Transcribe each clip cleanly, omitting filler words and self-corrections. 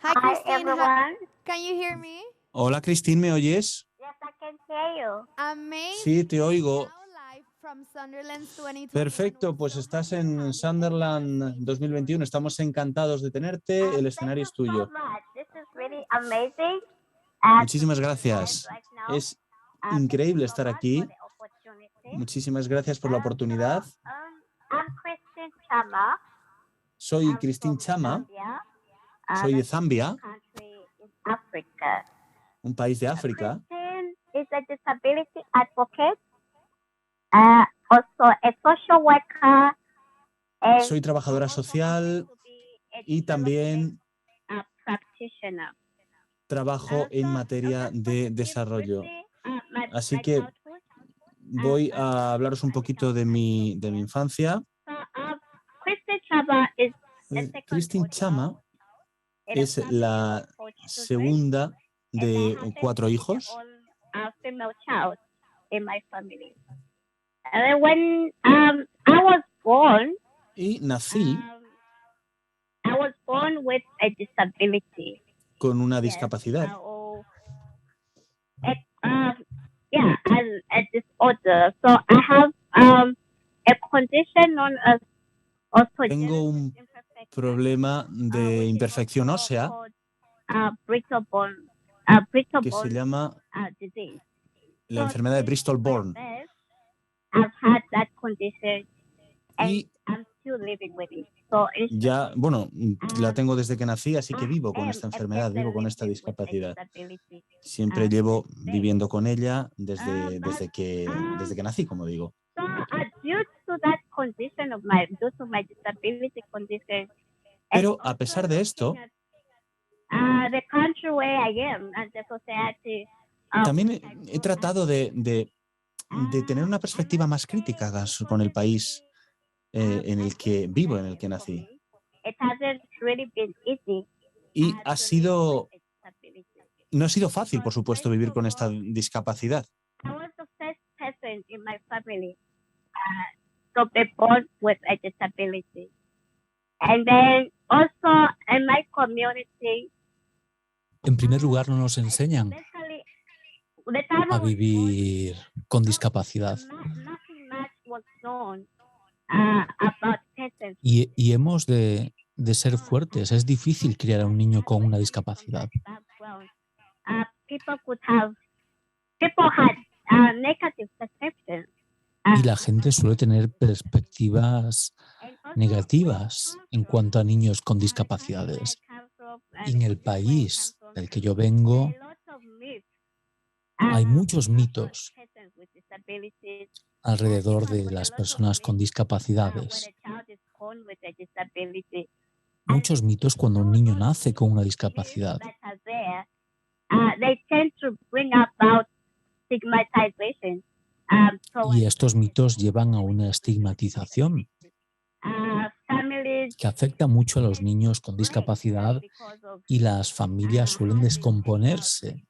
Hi, Hi, Christine. everyone. Can you hear me? Hola, Christine, ¿me oyes? Yes, I can hear you. Amazing. Sí, te oigo. Now live from Sunderland's 2021. Perfecto, pues estás en Sunderland 2021. Estamos encantados de tenerte. El escenario es Thank you so tuyo. much. This is really amazing. Muchísimas gracias. Right now, Es thank increíble you so estar much aquí. for the opportunity. Muchísimas gracias por la oportunidad. I'm Christine Chama. Soy I'm Christine from Chama. Zambia. Soy de That's Zambia, country in Africa. un país de África. Christine is a disability advocate, also a social worker, and Soy trabajadora also social to be a y también practitioner. trabajo en materia de desarrollo. Así que voy a hablaros un poquito de mi infancia. Christine Chama is the second Christine Chama in a es family la of 4 children, segunda and I de happen 4 to be the hijos. only female child in my family. And then when I was born, Y nací I was born with a disability. con una Yes, discapacidad. Yeah, a disorder. So I have a condition known as Tengo un problema de imperfección ósea brittle bone que se llama disease. la enfermedad de Bristol-Born. I've had that condition and Y I'm still living with it. So it's ya, bueno, la tengo desde que nací, así que vivo con esta enfermedad, vivo con esta discapacidad. Siempre llevo viviendo con ella desde que nací, como digo. So due to that condition of due to my disability condition, Pero a pesar de esto, the country where I am and the society. también he tratado de tener una perspectiva más crítica con el país en el que vivo, en el que nací. It hasn't really been easy. Y no ha sido fácil, por supuesto, vivir con esta discapacidad. I was the first person in my family to be born with a disability. And then also in my community, En primer lugar, no nos enseñan especially the time I a was vivir con discapacidad nothing much was known about persons. y hemos de ser fuertes. Es difícil criar a un niño con una discapacidad. People had negative perceptions. Y la gente suele tener perspectivas negativas en cuanto a niños con discapacidades. Y en el país del que yo vengo hay muchos mitos alrededor de las personas con discapacidades. Muchos mitos cuando un niño nace con una discapacidad. Y estos mitos llevan a una estigmatización que afecta mucho a los niños con discapacidad y las familias suelen descomponerse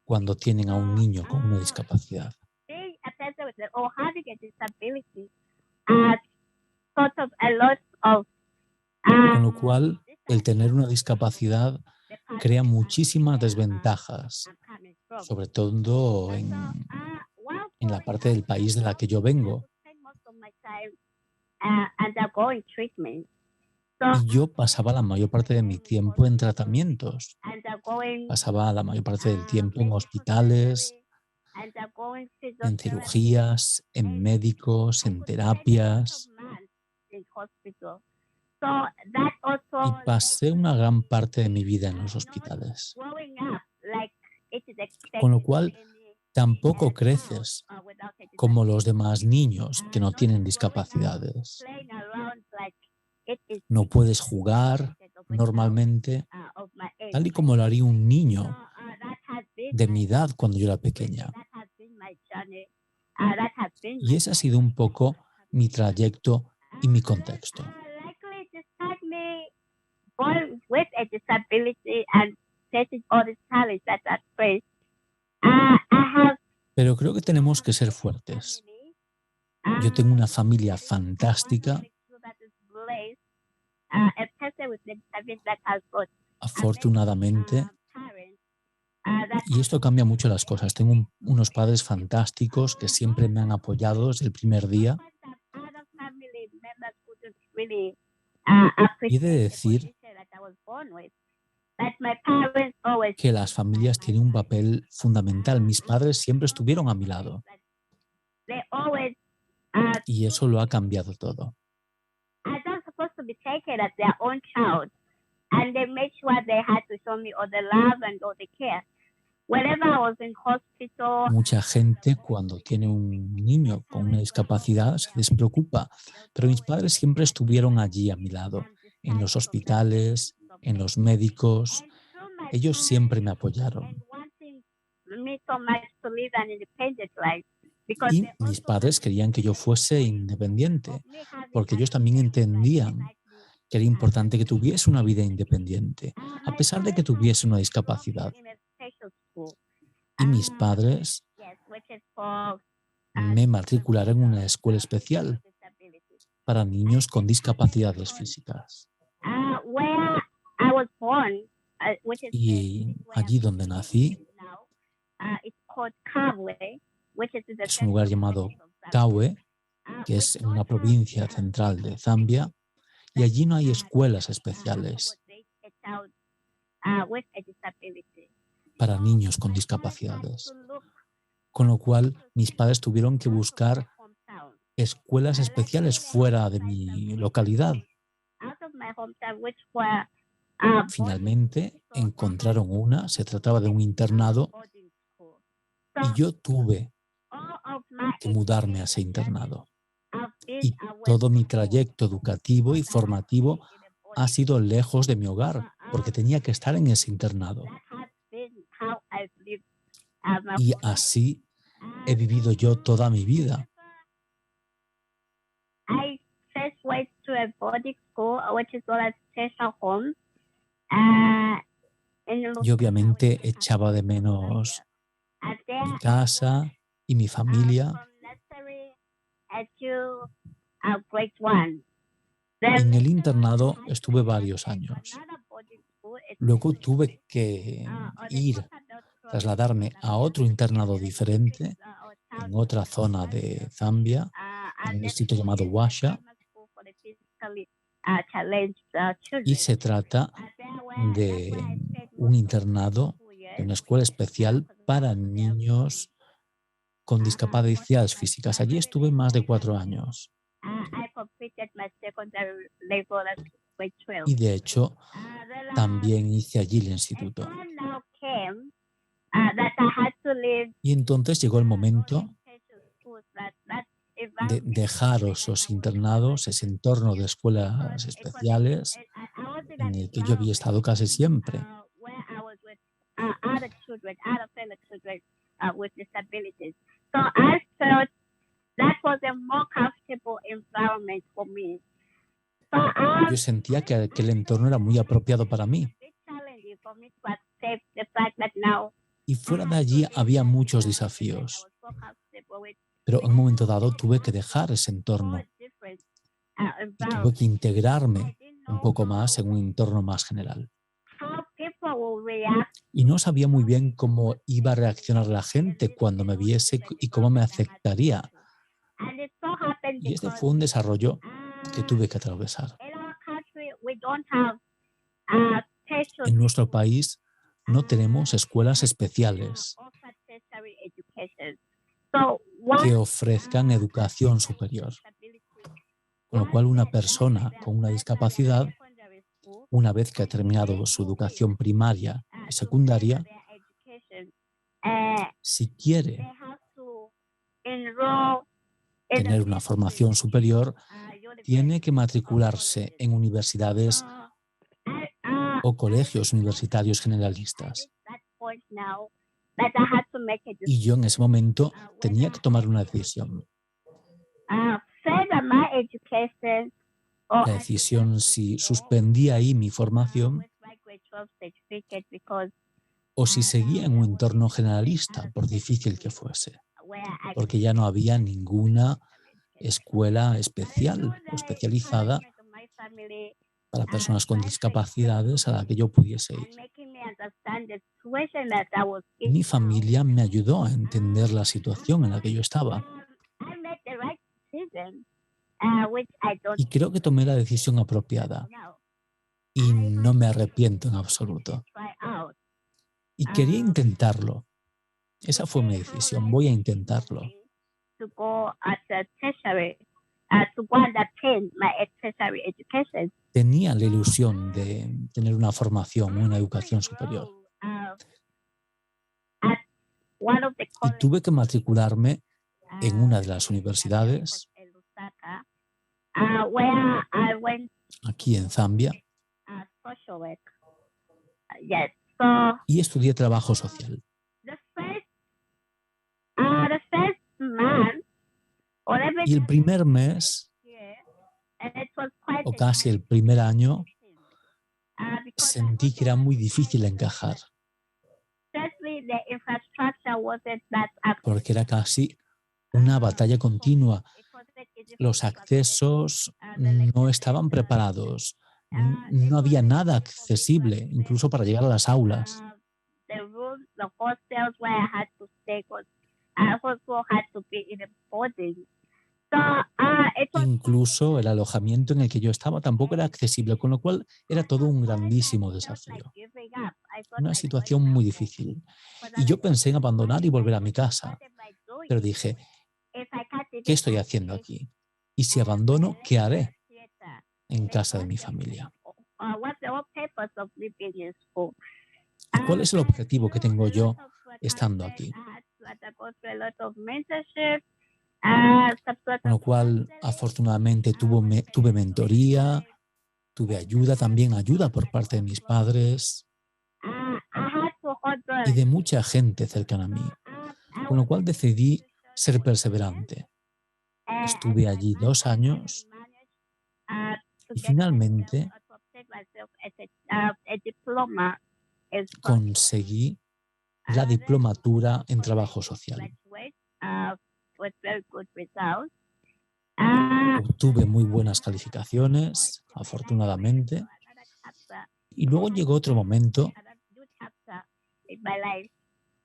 cuando tienen a un niño con una discapacidad. Con lo cual, el tener una discapacidad crea muchísimas desventajas, sobre todo en la parte del país de la que yo vengo. Y yo pasaba la mayor parte de mi tiempo en tratamientos. Pasaba la mayor parte del tiempo en hospitales, en cirugías, en médicos, en terapias. Y pasé una gran parte de mi vida en los hospitales. Con lo cual, tampoco creces como los demás niños que no tienen discapacidades. No puedes jugar normalmente, tal y como lo haría un niño de mi edad cuando yo era pequeña. Y ese ha sido un poco mi trayecto y mi contexto. Pero creo que tenemos que ser fuertes. Yo tengo una familia fantástica Afortunadamente, y esto cambia mucho las cosas, tengo unos padres fantásticos que siempre me han apoyado desde el primer día. Y he de decir que las familias tienen un papel fundamental. Mis padres siempre estuvieron a mi lado y eso lo ha cambiado todo. Mucha gente cuando tiene un niño con una discapacidad se despreocupa, pero mis padres siempre estuvieron allí a mi lado, en los hospitales, en los médicos. Ellos siempre me apoyaron. Y mis padres querían que yo fuese independiente, porque ellos también entendían que era importante que tuviese una vida independiente, a pesar de que tuviese una discapacidad. Y mis padres me matricularon en una escuela especial para niños con discapacidades físicas. Y allí donde nací, es un lugar llamado Kawe, que es en una provincia central de Zambia, y allí no hay escuelas especiales para niños con discapacidades. Con lo cual, mis padres tuvieron que buscar escuelas especiales fuera de mi localidad. Finalmente, encontraron una, se trataba de un internado, y yo tuve que mudarme a ese internado. Y todo mi trayecto educativo y formativo ha sido lejos de mi hogar, porque tenía que estar en ese internado. Y así he vivido yo toda mi vida. Y obviamente echaba de menos mi casa y mi familia. En el internado estuve varios años. Luego tuve que trasladarme a otro internado diferente, en otra zona de Zambia, en un distrito llamado Washa. Y se trata de un internado, de una escuela especial para niños con discapacidades físicas. Allí estuve más de 4 años. Y de hecho, también hice allí el instituto. Y entonces llegó el momento de dejar esos internados, ese entorno de escuelas especiales en el que yo había estado casi siempre. Yo sentía que aquel entorno era muy apropiado para mí. Y fuera de allí había muchos desafíos. Pero en un momento dado tuve que dejar ese entorno y tuve que integrarme un poco más en un entorno más general. Y no sabía muy bien cómo iba a reaccionar la gente cuando me viese y cómo me aceptaría. Y este fue un desarrollo que tuve que atravesar. En nuestro país no tenemos escuelas especiales que ofrezcan educación superior. Con lo cual, una persona con una discapacidad, una vez que ha terminado su educación primaria y secundaria, si quiere tener una formación superior, tiene que matricularse en universidades o colegios universitarios generalistas. Y yo en ese momento tenía que tomar una decisión. La decisión si suspendía ahí mi formación o si seguía en un entorno generalista, por difícil que fuese, porque ya no había ninguna escuela especial o especializada para personas con discapacidades a la que yo pudiese ir. Mi familia me ayudó a entender la situación en la que yo estaba y creo que tomé la decisión apropiada y no me arrepiento en absoluto. Y quería intentarlo. Esa fue mi decisión, voy a intentarlo. Tenía la ilusión de tener una formación, una educación superior. Y tuve que matricularme en una de las universidades aquí en Zambia y estudié trabajo social. Y el primer mes, o casi el primer año, sentí que era muy difícil encajar, porque era casi una batalla continua. Los accesos no estaban preparados, no había nada accesible, incluso para llegar a las aulas. Incluso el alojamiento en el que yo estaba tampoco era accesible, con lo cual era todo un grandísimo desafío. Una situación muy difícil. Y yo pensé en abandonar y volver a mi casa, pero dije, ¿qué estoy haciendo aquí? Y si abandono, ¿qué haré en casa de mi familia? ¿Y cuál es el objetivo que tengo yo estando aquí? Con lo cual, afortunadamente, tuve mentoría, tuve ayuda, también ayuda por parte de mis padres y de mucha gente cercana a mí. Con lo cual decidí ser perseverante. Estuve allí 2 años y finalmente conseguí la diplomatura en trabajo social. Obtuve muy buenas calificaciones, afortunadamente, y luego llegó otro momento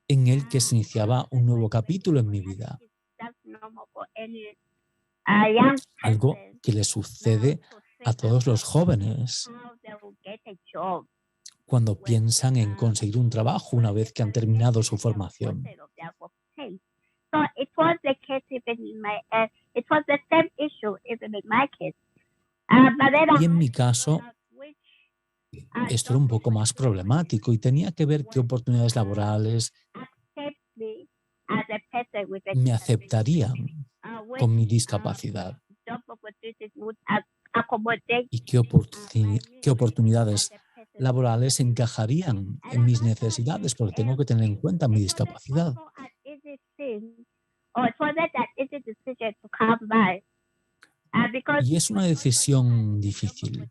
en el que se iniciaba un nuevo capítulo en mi vida. Algo que le sucede a todos los jóvenes cuando piensan en conseguir un trabajo una vez que han terminado su formación. Y en mi caso, esto era un poco más problemático y tenía que ver qué oportunidades laborales me aceptarían con mi discapacidad y qué oportunidades laborales encajarían en mis necesidades, porque tengo que tener en cuenta mi discapacidad. Y es una decisión difícil,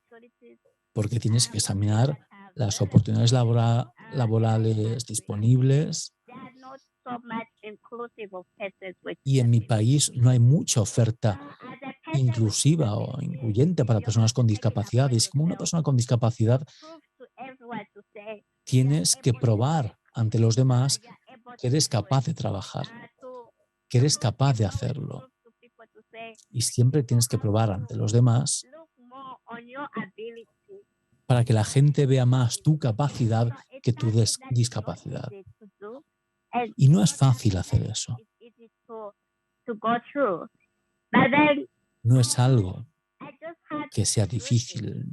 porque tienes que examinar las oportunidades laborales disponibles. Y en mi país no hay mucha oferta inclusiva o incluyente para personas con discapacidad. Y como una persona con discapacidad, tienes que probar ante los demás que eres capaz de trabajar, que eres capaz de hacerlo. Y siempre tienes que probar ante los demás para que la gente vea más tu capacidad que tu discapacidad. Y no es fácil hacer eso. No es algo que sea difícil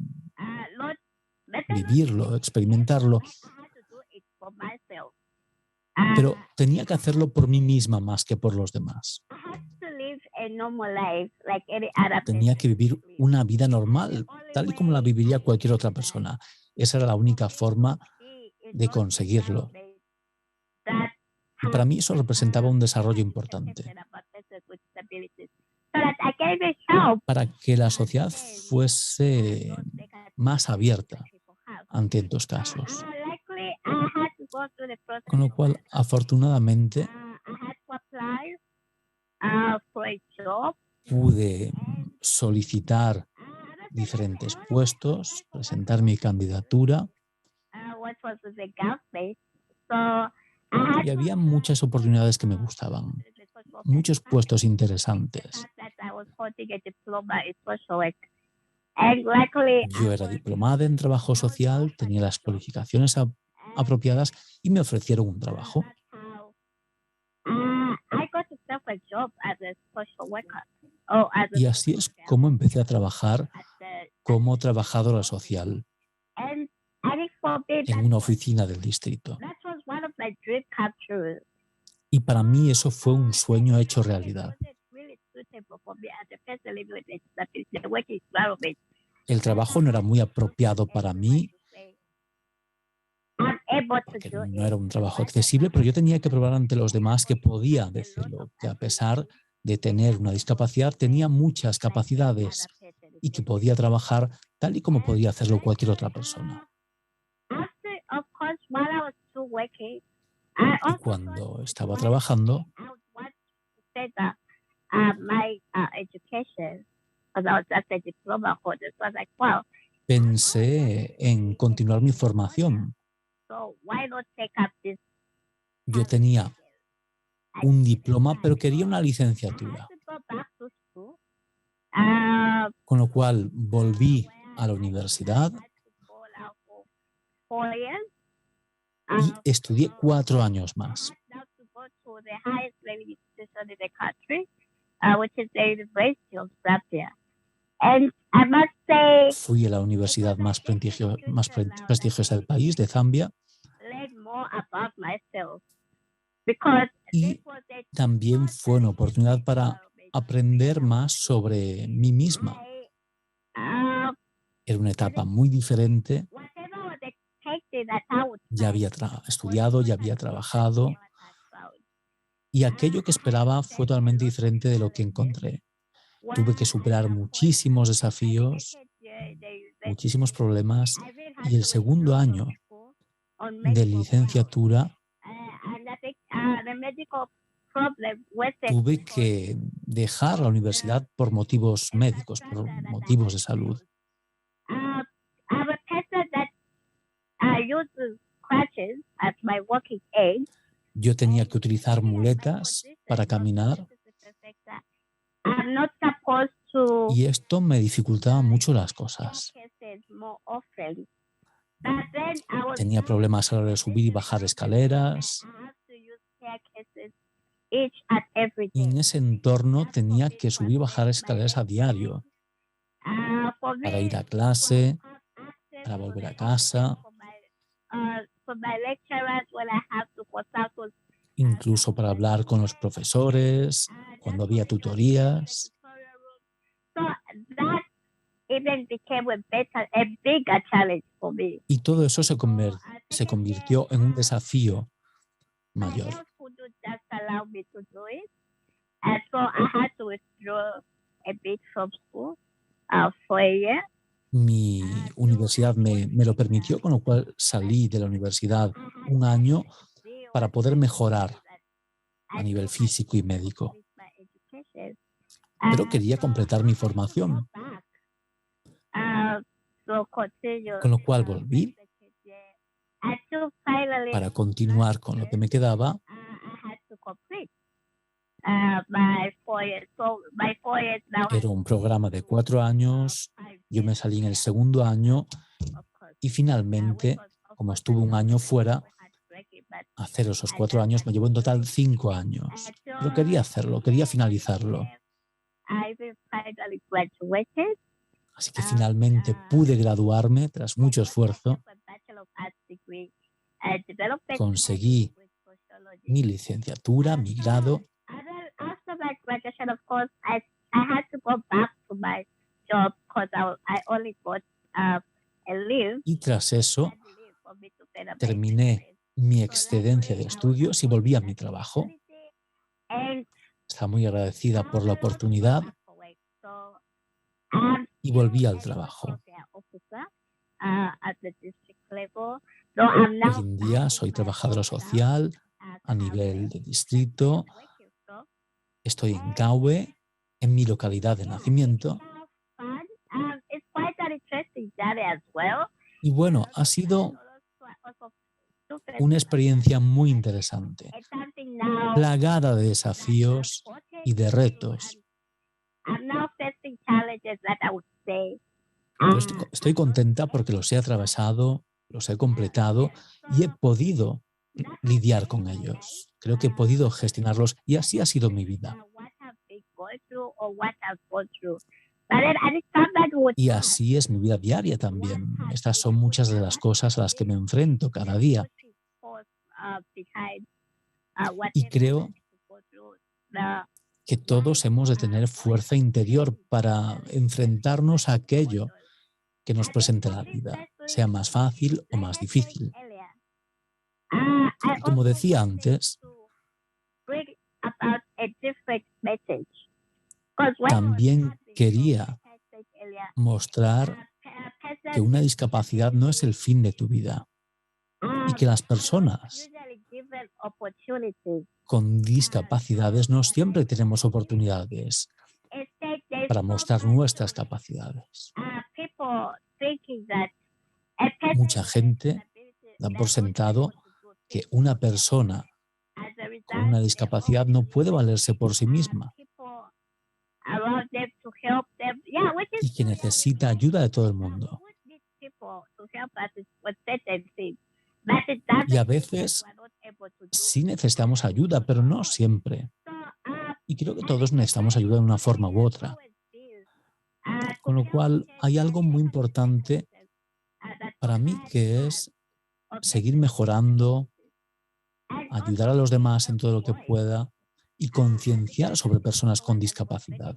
vivirlo, experimentarlo, pero tenía que hacerlo por mí misma más que por los demás. Tenía que vivir una vida normal, tal y como la viviría cualquier otra persona. Esa era la única forma de conseguirlo. Y para mí eso representaba un desarrollo importante. Para que la sociedad fuese más abierta ante estos casos. Con lo cual, afortunadamente, pude solicitar diferentes puestos, presentar mi candidatura y había muchas oportunidades que me gustaban, muchos puestos interesantes. Yo era diplomada en trabajo social, tenía las cualificaciones apropiadas y me ofrecieron un trabajo. Y así es como empecé a trabajar como trabajadora social en una oficina del distrito. Y para mí eso fue un sueño hecho realidad. El trabajo no era muy apropiado para mí, porque no era un trabajo accesible, pero yo tenía que probar ante los demás que podía hacerlo, que a pesar de tener una discapacidad tenía muchas capacidades y que podía trabajar tal y como podía hacerlo cualquier otra persona. Y cuando estaba trabajando, pensé en continuar mi formación. Yo tenía un diploma, pero quería una licenciatura. Con lo cual volví a la universidad y estudié 4 años más. Fui a la universidad más prestigiosa del país, de Zambia, y también fue una oportunidad para aprender más sobre mí misma. Era una etapa muy diferente. Ya había estudiado, ya había trabajado, y aquello que esperaba fue totalmente diferente de lo que encontré. Tuve que superar muchísimos desafíos, muchísimos problemas, y el segundo año de licenciatura tuve que dejar la universidad por motivos médicos, por motivos de salud. Yo tenía que utilizar muletas para caminar y esto me dificultaba mucho las cosas. Tenía problemas a la hora de subir y bajar escaleras. Y en ese entorno tenía que subir y bajar escaleras a diario para ir a clase, para volver a casa, incluso para hablar con los profesores, cuando había tutorías. Y todo eso se convirtió en un desafío mayor. Mi universidad me lo permitió, con lo cual salí de la universidad 1 año para poder mejorar a nivel físico y médico. Pero quería completar mi formación. Con lo cual volví para continuar con lo que me quedaba. Era un programa de 4 años, yo me salí en el segundo año y finalmente, como estuve 1 año fuera, hacer esos 4 años me llevó en total 5 años. Pero quería hacerlo, quería finalizarlo. Así que finalmente pude graduarme tras mucho esfuerzo. Conseguí mi licenciatura, mi grado. Y tras eso terminé mi excedencia de estudios y volví a mi trabajo. Estaba muy agradecida por la oportunidad y volví al trabajo. Hoy en día soy trabajadora social a nivel de distrito. Estoy en Gaue, en mi localidad de nacimiento. Y bueno, ha sido una experiencia muy interesante, plagada de desafíos y de retos. Pero estoy contenta porque los he atravesado, los he completado y he podido lidiar con ellos. Creo que he podido gestionarlos y así ha sido mi vida. Y así es mi vida diaria también. Estas son muchas de las cosas a las que me enfrento cada día. Y creo que todos hemos de tener fuerza interior para enfrentarnos a aquello que nos presente la vida, sea más fácil o más difícil. Y como decía antes, también quería mostrar que una discapacidad no es el fin de tu vida y que las personas con discapacidades no siempre tenemos oportunidades para mostrar nuestras capacidades. Mucha gente da por sentado que una persona con una discapacidad no puede valerse por sí misma y que necesita ayuda de todo el mundo. Y a veces sí necesitamos ayuda, pero no siempre. Y creo que todos necesitamos ayuda de una forma u otra. Con lo cual, hay algo muy importante para mí que es seguir mejorando, ayudar a los demás en todo lo que pueda y concienciar sobre personas con discapacidad.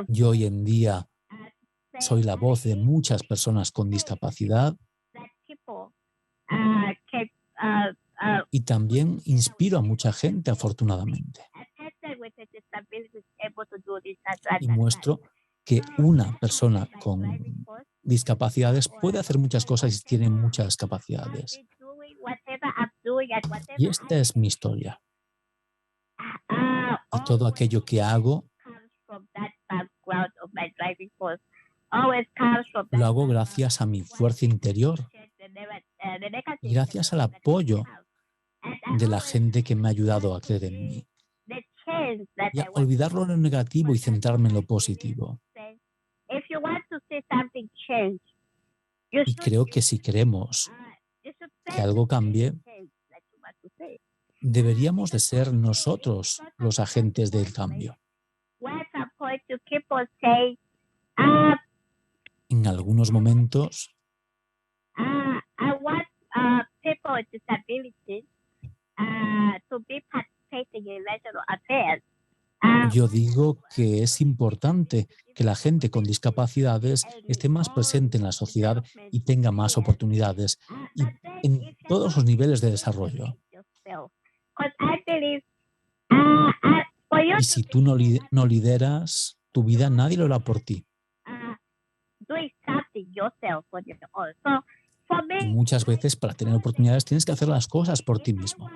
Yo hoy en día soy la voz de muchas personas con discapacidad y también inspiro a mucha gente, afortunadamente. Y muestro que una persona con discapacidades puede hacer muchas cosas y tiene muchas capacidades. Y esta es mi historia. Y todo aquello que hago lo hago gracias a mi fuerza interior y gracias al apoyo de la gente que me ha ayudado a creer en mí. Y a olvidarlo lo negativo y centrarme en lo positivo. Y creo que si queremos que algo cambie, deberíamos de ser nosotros los agentes del cambio. En algunos momentos, yo digo que es importante que la gente con discapacidades esté más presente en la sociedad y tenga más oportunidades y en todos los niveles de desarrollo. Y si tú no lideras tu vida, nadie lo hará por ti. Y muchas veces para tener oportunidades tienes que hacer las cosas por ti mismo.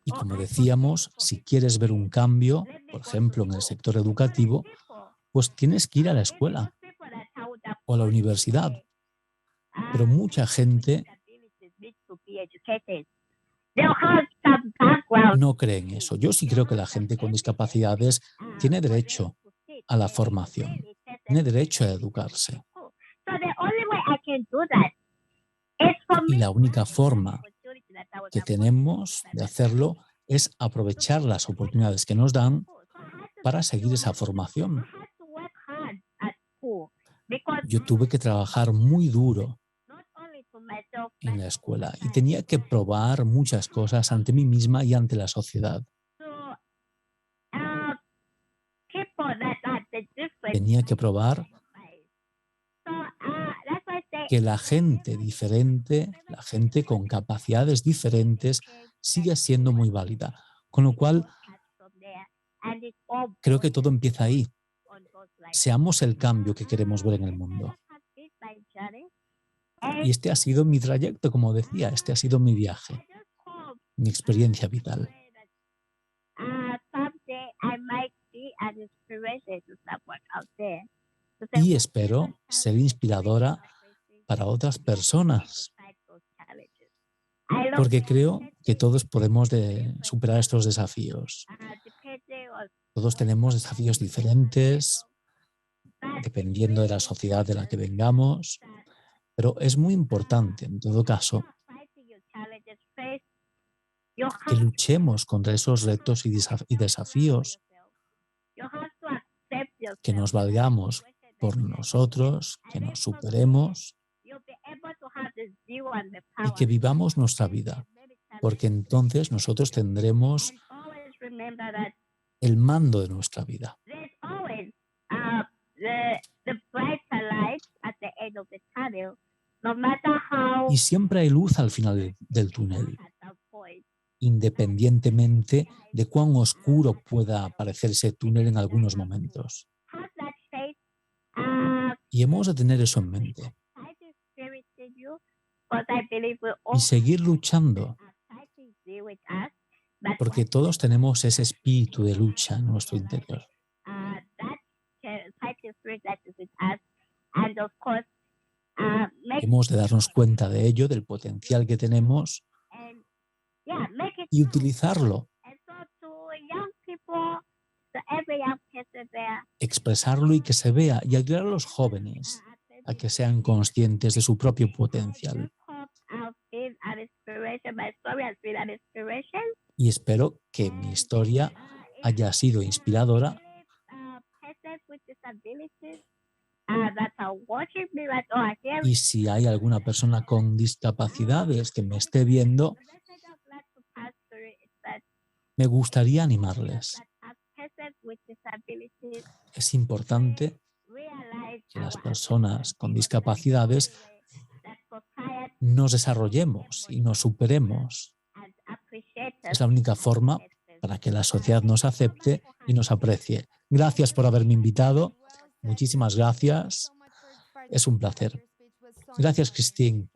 Y como decíamos, si quieres ver un cambio, por ejemplo, en el sector educativo, pues tienes que ir a la escuela o a la universidad. Pero mucha gente no cree en eso. Yo sí creo que la gente con discapacidades tiene derecho a la formación, tiene derecho a educarse. Y la única forma que tenemos de hacerlo es aprovechar las oportunidades que nos dan para seguir esa formación. Yo tuve que trabajar muy duro en la escuela y tenía que probar muchas cosas ante mí misma y ante la sociedad. Tenía que probar que la gente diferente, la gente con capacidades diferentes, sigue siendo muy válida. Con lo cual, creo que todo empieza ahí. Seamos el cambio que queremos ver en el mundo. Y este ha sido mi trayecto, como decía, este ha sido mi viaje, mi experiencia vital. Y espero ser inspiradora para otras personas, porque creo que todos podemos superar estos desafíos. Todos tenemos desafíos diferentes, dependiendo de la sociedad de la que vengamos, pero es muy importante, en todo caso, que luchemos contra esos retos y desafíos, que nos valgamos por nosotros, que nos superemos y que vivamos nuestra vida, porque entonces nosotros tendremos el mando de nuestra vida. Y siempre hay luz al final del túnel, independientemente de cuán oscuro pueda parecer ese túnel en algunos momentos. Y hemos de tener eso en mente. Y seguir luchando, porque todos tenemos ese espíritu de lucha en nuestro interior. Hemos de darnos cuenta de ello, del potencial que tenemos, y utilizarlo. Expresarlo y que se vea, y ayudar a los jóvenes a que sean conscientes de su propio potencial. Y espero que mi historia haya sido inspiradora y si hay alguna persona con discapacidades que me esté viendo, me gustaría animarles. Es importante que las personas con discapacidades nos desarrollemos y nos superemos. Es la única forma para que la sociedad nos acepte y nos aprecie. Gracias por haberme invitado. Muchísimas gracias. Es un placer. Gracias, Christine.